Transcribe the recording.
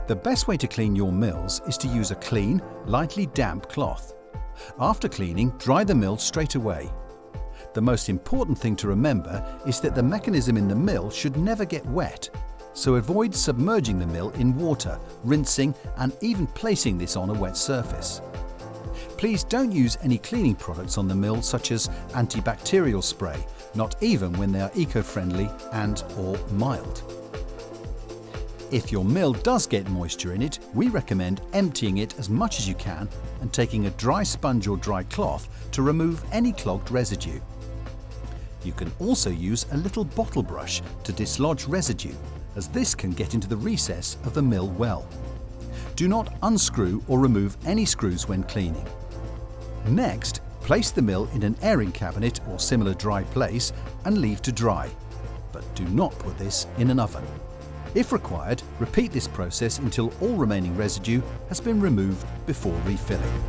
The best way to clean your mills is to use a clean, lightly damp cloth. After cleaning, dry the mill straight away. The most important thing to remember is that the mechanism in the mill should never get wet, so avoid submerging the mill in water, rinsing and even placing this on a wet surface. Please don't use any cleaning products on the mill such as antibacterial spray, not even when they are eco-friendly and/or mild. If your mill does get moisture in it, we recommend emptying it as much as you can and taking a dry sponge or dry cloth to remove any clogged residue. You can also use a little bottle brush to dislodge residue, as this can get into the recess of the mill well. Do not unscrew or remove any screws when cleaning. Next, place the mill in an airing cabinet or similar dry place and leave to dry, but do not put this in an oven. If required, repeat this process until all remaining residue has been removed before refilling.